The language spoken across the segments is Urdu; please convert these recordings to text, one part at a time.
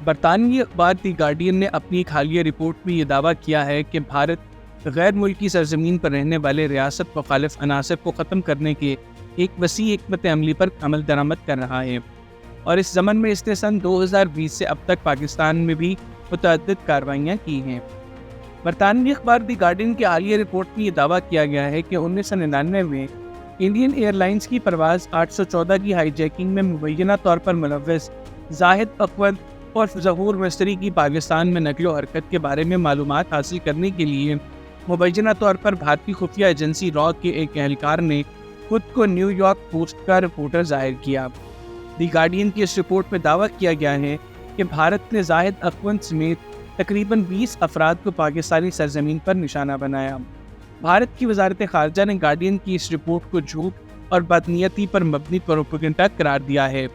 برطانوی اخبار دی گارڈین نے اپنی ایک حالیہ رپورٹ میں یہ دعویٰ کیا ہے کہ بھارت غیر ملکی سرزمین پر رہنے والے ریاست مخالف عناصر کو ختم کرنے کے ایک وسیع حکمت عملی پر عمل درآمد کر رہا ہے، اور اس ضمن میں اس نے سن 2020 سے اب تک پاکستان میں بھی متعدد کارروائیاں کی ہیں۔ برطانوی اخبار دی گارڈین کی حالیہ رپورٹ میں یہ دعویٰ کیا گیا ہے کہ 1999 میں انڈین ایئر لائنز کی پرواز 814 کی ہائی جیکنگ میں مبینہ طور پر ملوث زاہد اخوند اور ظہور مصری کی پاکستان میں نقل و حرکت کے بارے میں معلومات حاصل کرنے کے لیے مبینہ طور پر بھارتی خفیہ ایجنسی را کے ایک اہلکار نے خود کو نیو یارک پوسٹ کا رپورٹر ظاہر کیا۔ دی گارڈین کی اس رپورٹ میں دعویٰ کیا گیا ہے کہ بھارت نے زاہد اخوند سمیت تقریباً 20 افراد کو پاکستانی سرزمین پر نشانہ بنایا۔ بھارت کی وزارت خارجہ نے گارڈین کی اس رپورٹ کو جھوٹ اور بدنیتی پر مبنی پروپیگنڈا قرار دیا ہے،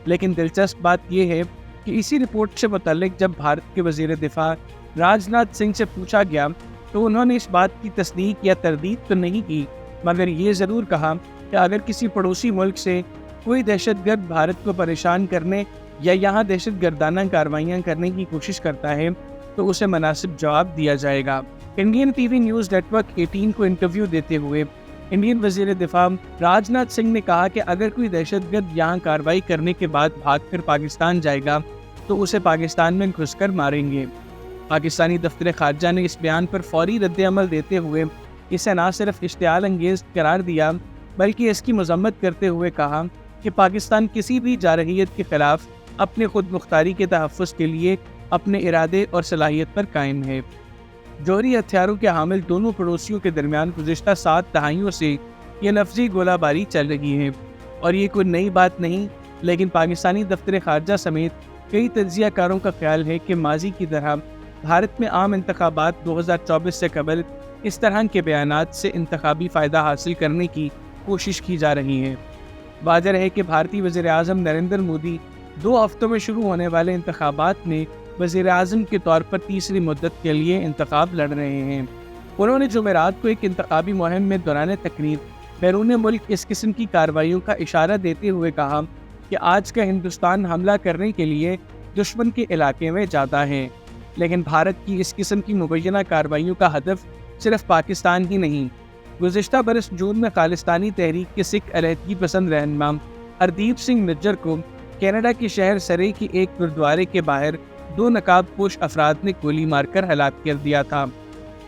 لیکن دلچسپ بات یہ ہے کہ اسی رپورٹ سے متعلق جب بھارت کے وزیر دفاع راج ناتھ سنگھ سے پوچھا گیا تو انہوں نے اس بات کی تصدیق یا تردید تو نہیں کی، مگر یہ ضرور کہا کہ اگر کسی پڑوسی ملک سے کوئی دہشت گرد بھارت کو پریشان کرنے یا یہاں دہشت گردانہ کارروائیاں کرنے کی کوشش کرتا ہے تو اسے مناسب جواب دیا جائے گا۔ Indian T V news network 18 کو انٹرویو دیتے ہوئے انڈین وزیر دفاع راج ناتھ سنگھ نے کہا کہ اگر کوئی دہشت گرد یہاں کارروائی کرنے کے بعد بھاگ کر پاکستان جائے گا تو اسے پاکستان میں گھس کر ماریں گے۔ پاکستانی دفتر خارجہ نے اس بیان پر فوری رد عمل دیتے ہوئے اسے نہ صرف اشتعال انگیز قرار دیا بلکہ اس کی مذمت کرتے ہوئے کہا کہ پاکستان کسی بھی جارحیت کے خلاف اپنے خود مختاری کے تحفظ کے لیے اپنے ارادے اور صلاحیت پر قائم ہے۔ جوہری ہتھیاروں کے حامل دونوں پڑوسیوں کے درمیان گزشتہ 7 دہائیوں سے یہ لفظی گولہ باری چل رہی ہے، اور یہ کوئی نئی بات نہیں، لیکن پاکستانی دفتر خارجہ سمیت کئی تجزیہ کاروں کا خیال ہے کہ ماضی کی طرح بھارت میں عام انتخابات 2024 سے قبل اس طرح کے بیانات سے انتخابی فائدہ حاصل کرنے کی کوشش کی جا رہی ہے۔ واضح ہے کہ بھارتی وزیر اعظم نریندر مودی 2 ہفتوں میں شروع ہونے والے انتخابات میں وزیر اعظم کے طور پر تیسری مدت کے لیے انتخاب لڑ رہے ہیں۔ انہوں نے جمعرات کو ایک انتخابی مہم میں دوران تقریر بیرون ملک اس قسم کی کارروائیوں کا اشارہ دیتے ہوئے کہا کہ آج کا ہندوستان حملہ کرنے کے لیے دشمن کے علاقے میں جاتا ہے، لیکن بھارت کی اس قسم کی مبینہ کارروائیوں کا ہدف صرف پاکستان ہی نہیں۔ گزشتہ برس جون میں خالستانی تحریک کے سکھ علیحدگی پسند رہنما ہردیپ سنگھ نجر کو کینیڈا کے شہر سرے کی ایک گردوارے کے باہر 2 نقاب پوش افراد نے گولی مار کر ہلاک کر دیا تھا۔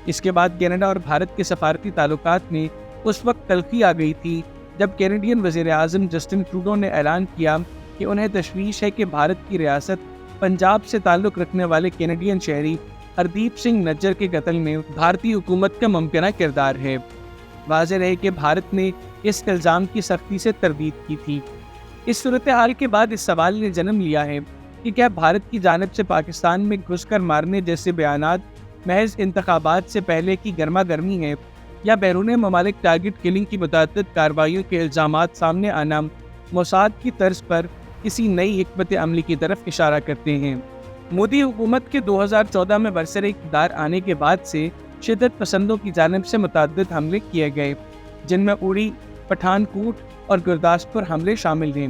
اس کے بعد کینیڈا اور بھارت کے سفارتی تعلقات میں اس وقت تلخی آ گئی تھی جب کینیڈین وزیر اعظم جسٹن ٹروڈو نے اعلان کیا کہ انہیں تشویش ہے کہ بھارت کی ریاست پنجاب سے تعلق رکھنے والے کینیڈین شہری ہردیپ سنگھ نجر کے قتل میں بھارتی حکومت کا ممکنہ کردار ہے۔ واضح رہے کہ بھارت نے اس الزام کی سختی سے تردید کی تھی۔ اس صورتحال کے بعد اس سوال نے جنم لیا ہے کہ کیا بھارت کی جانب سے پاکستان میں گھس کر مارنے جیسے بیانات محض انتخابات سے پہلے کی گرما گرمی ہے، یا بیرون ممالک ٹارگٹ کلنگ کی متعدد کارروائیوں کے الزامات سامنے آنا موساد کی طرز پر کسی نئی حکمت عملی کی طرف اشارہ کرتے ہیں۔ مودی حکومت کے 2014 میں برسر اقتدار آنے کے بعد سے شدت پسندوں کی جانب سے متعدد حملے کیے گئے، جن میں اڑی، پٹھان کوٹ اور گرداسپور حملے شامل ہیں۔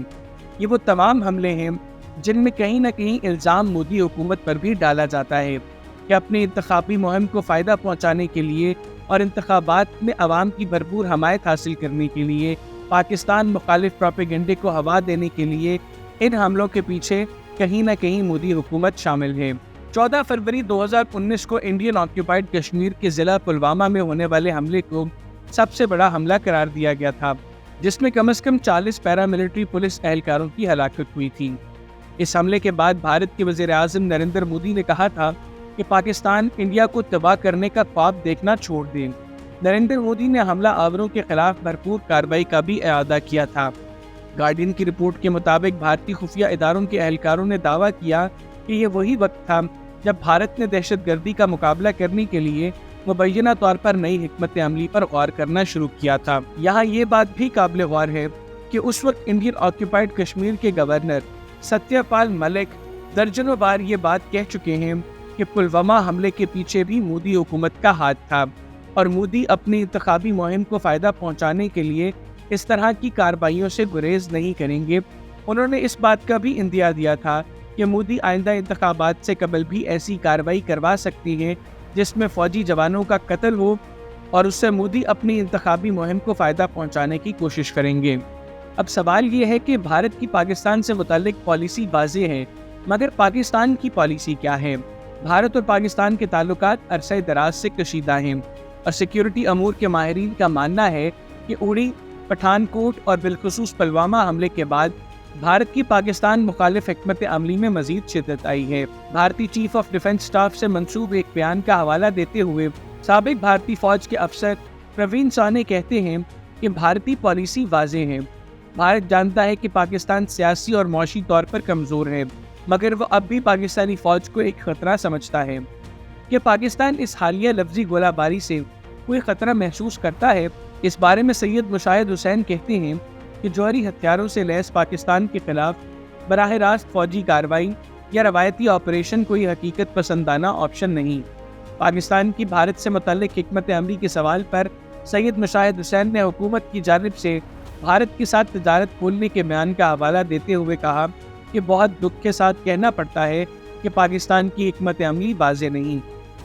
یہ وہ تمام حملے ہیں جن میں کہیں نہ کہیں الزام مودی حکومت پر بھی ڈالا جاتا ہے کہ اپنی انتخابی مہم کو فائدہ پہنچانے کے لیے اور انتخابات میں عوام کی بھرپور حمایت حاصل کرنے کے لیے پاکستان مخالف پروپیگنڈے کو ہوا دینے کے لیے ان حملوں کے پیچھے کہیں نہ کہیں مودی حکومت شامل ہے۔ 14 فروری 2019 کو انڈین آکیوپائڈ کشمیر کے ضلع پلوامہ میں ہونے والے حملے کو سب سے بڑا حملہ قرار دیا گیا تھا، جس میں کم از کم 40 پیراملٹری پولیس اہلکاروں کی ہلاکت ہوئی تھی۔ اس حملے کے بعد بھارت کے وزیر اعظم نریندر مودی نے کہا تھا کہ پاکستان انڈیا کو تباہ کرنے کا خواب دیکھنا چھوڑ دے۔ نریندر مودی نے حملہ آوروں کے خلاف بھرپور کارروائی کا بھی اعادہ کیا تھا۔ گارڈین کی رپورٹ کے مطابق بھارتی خفیہ اداروں کے اہلکاروں نے دعویٰ کیا کہ یہ وہی وقت تھا جب بھارت نے دہشت گردی کا مقابلہ کرنے کے لیے مبینہ طور پر نئی حکمت عملی پر غور کرنا شروع کیا تھا۔ یہاں یہ بات بھی قابل غور ہے کہ اس وقت انڈین آکیوپائڈ کشمیر کے گورنر ستیہ پال ملک درجنوں بار یہ بات کہہ چکے ہیں کہ پلوامہ حملے کے پیچھے بھی مودی حکومت کا ہاتھ تھا، اور مودی اپنی انتخابی مہم کو فائدہ پہنچانے کے لیے اس طرح کی کارروائیوں سے گریز نہیں کریں گے۔ انہوں نے اس بات کا بھی اندیا دیا تھا کہ مودی آئندہ انتخابات سے قبل بھی ایسی کارروائی کروا سکتی ہیں جس میں فوجی جوانوں کا قتل ہو، اور اس سے مودی اپنی انتخابی مہم کو فائدہ پہنچانے کی کوشش کریں گے۔ اب سوال یہ ہے کہ بھارت کی پاکستان سے متعلق پالیسی واضح ہے، مگر پاکستان کی پالیسی کیا ہے؟ بھارت اور پاکستان کے تعلقات عرصہ دراز سے کشیدہ ہیں، اور سیکیورٹی امور کے ماہرین کا ماننا ہے کہ اڑی، پٹھان کوٹ اور بالخصوص پلوامہ حملے کے بعد بھارت کی پاکستان مخالف حکمت عملی میں مزید شدت آئی ہے۔ بھارتی چیف آف ڈیفنس اسٹاف سے منسوب ایک بیان کا حوالہ دیتے ہوئے سابق بھارتی فوج کے افسر پروین سانے کہتے ہیں کہ بھارتی پالیسی واضح ہے۔ بھارت جانتا ہے کہ پاکستان سیاسی اور معاشی طور پر کمزور ہے، مگر وہ اب بھی پاکستانی فوج کو ایک خطرہ سمجھتا ہے۔ کہ پاکستان اس حالیہ لفظی گولہ باری سے کوئی خطرہ محسوس کرتا ہے، اس بارے میں سید مشاہد حسین کہتے ہیں کہ جوہری ہتھیاروں سے لیس پاکستان کے خلاف براہ راست فوجی کارروائی یا روایتی آپریشن کوئی حقیقت پسندانہ آپشن نہیں۔ پاکستان کی بھارت سے متعلق حکمت عملی کے سوال پر سید مشاہد حسین نے حکومت کی جانب سے بھارت کے ساتھ تجارت کھولنے کے بیان کا حوالہ دیتے ہوئے کہا کہ بہت دکھ کے ساتھ کہنا پڑتا ہے کہ پاکستان کی حکمت عملی واضح نہیں۔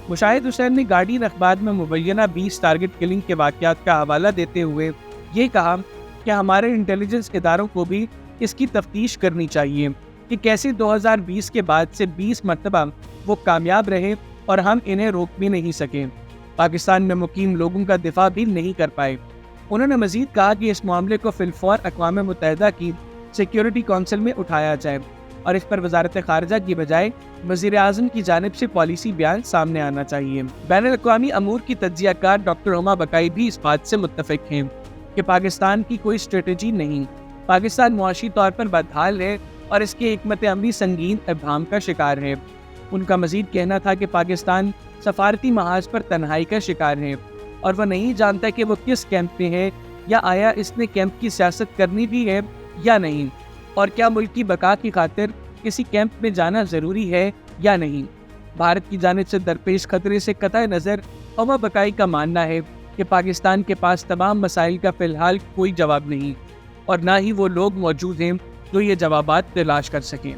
مشاہد حسین نے گارڈین اخبار میں مبینہ 20 ٹارگٹ کلنگ کے واقعات کا حوالہ دیتے ہوئے یہ کہا کہ ہمارے انٹیلیجنس اداروں کو بھی اس کی تفتیش کرنی چاہیے کہ کیسے 2020 کے بعد سے 20 مرتبہ وہ کامیاب رہے اور ہم انہیں روک بھی نہیں سکے، پاکستان میں مقیم لوگوں کا دفاع بھی نہیں کر پائے۔ انہوں نے مزید کہا کہ اس معاملے کو فی الفور اقوام متحدہ کی سیکیورٹی کونسل میں اٹھایا جائے اور اس پر وزارت خارجہ کی بجائے وزیر اعظم کی جانب سے پالیسی بیان سامنے آنا چاہیے۔ بین الاقوامی امور کی تجزیہ کار ڈاکٹر ہما بقائی بھی اس بات سے متفق ہیں کہ پاکستان کی کوئی اسٹریٹجی نہیں، پاکستان معاشی طور پر بدحال ہے اور اس کی حکمت عملی سنگین ابہام کا شکار ہے۔ ان کا مزید کہنا تھا کہ پاکستان سفارتی محاذ پر تنہائی کا شکار ہے اور وہ نہیں جانتا کہ وہ کس کیمپ میں ہے، یا آیا اس نے کیمپ کی سیاست کرنی بھی ہے یا نہیں، اور کیا ملک کی بقا کی خاطر کسی کیمپ میں جانا ضروری ہے یا نہیں۔ بھارت کی جانب سے درپیش خطرے سے قطع نظر ہما بقائی کا ماننا ہے کہ پاکستان کے پاس تمام مسائل کا فی الحال کوئی جواب نہیں، اور نہ ہی وہ لوگ موجود ہیں جو یہ جوابات تلاش کر سکیں۔